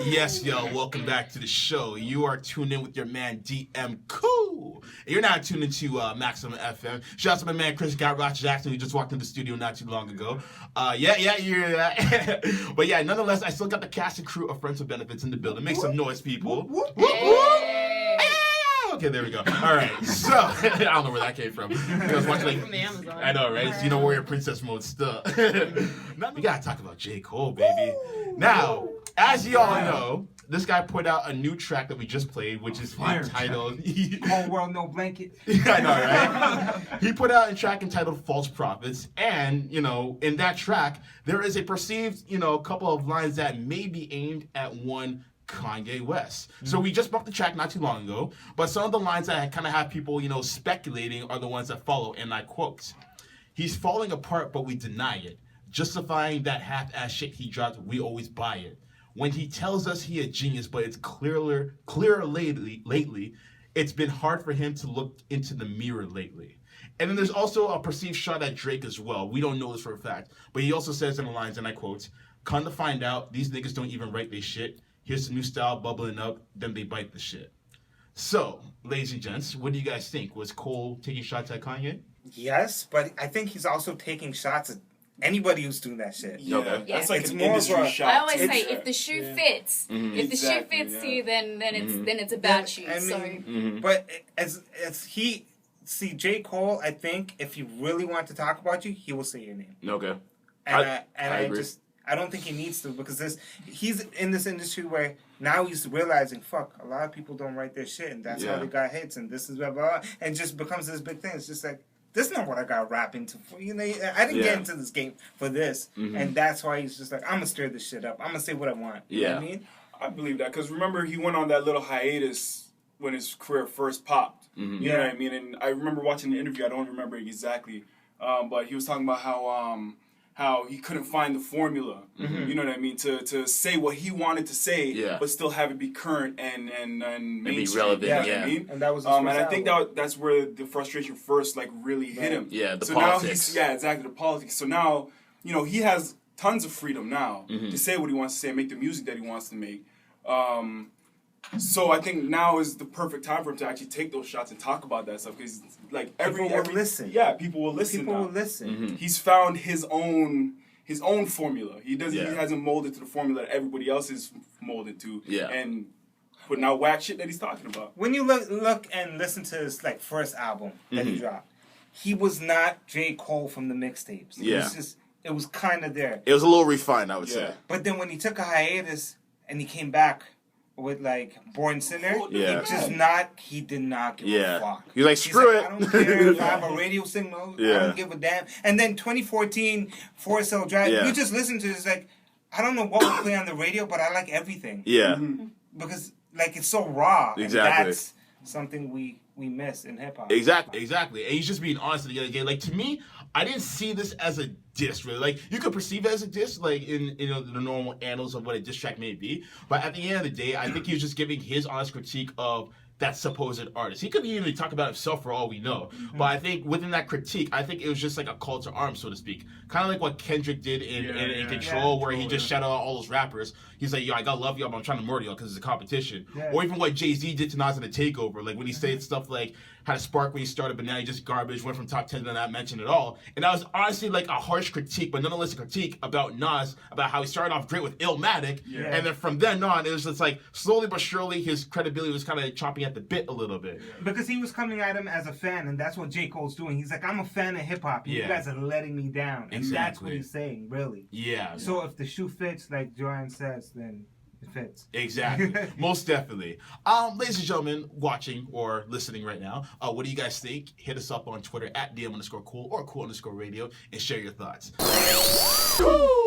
Yes, yo, welcome back to the show. You are tuned in with your man DM Cool. You're not tuned into Maximum FM. Shout out to my man Chris Roch Jackson, who just walked into the studio not too long ago. Yeah, you hear that. But yeah, nonetheless, I still got the cast and crew of Friends with Benefits in the building. Make some noise, people. Okay, there we go. All right, so I don't know where that came from. I was watching like from the Amazon. I know, right? So, you know, warrior princess mode stuff. We gotta talk about J.Cole, baby. Now, as you all know, this guy put out a new track that we just played, which is entitled Whole World No Blanket. I know, right? He put out a track entitled False Prophets, and, you know, in that track, there is a perceived, you know, couple of lines that may be aimed at one Kanye West. So we just bumped the track not too long ago, but some of the lines that kind of have people, you know, speculating are the ones that follow, and I quote, "He's falling apart, but we deny it. Justifying that half-ass shit he dropped, we always buy it. When he tells us he a genius, but it's clearer lately, it's been hard for him to look into the mirror lately." And then there's also a perceived shot at Drake as well. We don't know this for a fact, but he also says in the lines, and I quote, "Come to find out, these niggas don't even write they shit. Here's some new style bubbling up, then they bite the shit." So, ladies and gents, what do you guys think? Was Cole taking shots at Kanye? Yes, but I think he's also taking shots at anybody who's doing that shit. Yeah, Okay. that's like It's an more industry of a- shot. I always too. say if the shoe fits, if the shoe Exactly, fits to you, then it's a bad shoe. I So mean, but as J. Cole, I think if he really wanted to talk about you, he will say your name. Okay. And I agree. I don't think he needs to, because he's in this industry where now he's realizing, fuck, a lot of people don't write their shit, and that's how they got hits, and this is blah, blah, blah, and just becomes this big thing. It's just like, this is not what I got rap into for. You know, I didn't get into this game for this, and that's why he's just like, I'm gonna stir this shit up. I'm gonna say what I want. You know what I mean? I believe that, because remember, he went on that little hiatus when his career first popped. You know what I mean? And I remember watching the interview, I don't remember exactly, but he was talking about how he couldn't find the formula, you know what I mean, to say what he wanted to say, but still have it be current and be relevant. You know what I mean? And that was his and first I think album. that's where the frustration first like really hit him. Yeah, the so politics. Now exactly, the politics. So now, you know, he has tons of freedom now to say what he wants to say, make the music that he wants to make. So I think now is the perfect time for him to actually take those shots and talk about that stuff, because like People will listen. Yeah, people will listen. People now. will listen. He's found his own formula. He doesn't. He hasn't molded to the formula that everybody else is molded to. Yeah. And putting out whack shit that he's talking about. When you look and listen to his like first album that he dropped, he was not J. Cole from the mixtapes. It was kind of there. It was a little refined, I would say. But then when he took a hiatus and he came back with like Born Sinner, he did not give a fuck. He's like, screw it. I don't care if I have a radio signal. I don't give a damn. And then 2014 Forest Hill Drive, you just listen to it, it's like, I don't know what we play on the radio, but I like everything. Yeah. Because like it's so raw. Exactly. And that's something we miss in hip hop. Exactly. And he's just being honest again. Like, to me, I didn't see this as a diss, really. Like, you could perceive it as a diss, like, in the normal annals of what a diss track may be. But at the end of the day, I think he was just giving his honest critique of that supposed artist. He could even talk about himself for all we know. But I think within that critique, I think it was just like a call to arms, so to speak. Kind of like what Kendrick did in Control, where he just shouted out all those rappers. He's like, yo, I gotta love y'all, but I'm trying to murder y'all because it's a competition. Yeah. Or even what Jay-Z did to Nas in The Takeover. Like, when he said stuff like, had a spark when he started, but now he just garbage, went from top 10 to not mentioned at all. And that was honestly like a harsh critique, but nonetheless a critique about Nas, about how he started off great with Illmatic. Yeah. And then from then on, it was just like, slowly but surely, his credibility was kind of chopping at the bit a little bit. Because he was coming at him as a fan, and that's what J. Cole's doing. He's like, I'm a fan of hip-hop. You guys are letting me down. And that's what he's saying, really. Yeah. So if the shoe fits, like Joanne says, then it fits. Exactly. Most definitely. Ladies and gentlemen, watching or listening right now, what do you guys think? Hit us up on Twitter at DM_cool or cool_radio and share your thoughts. Cool.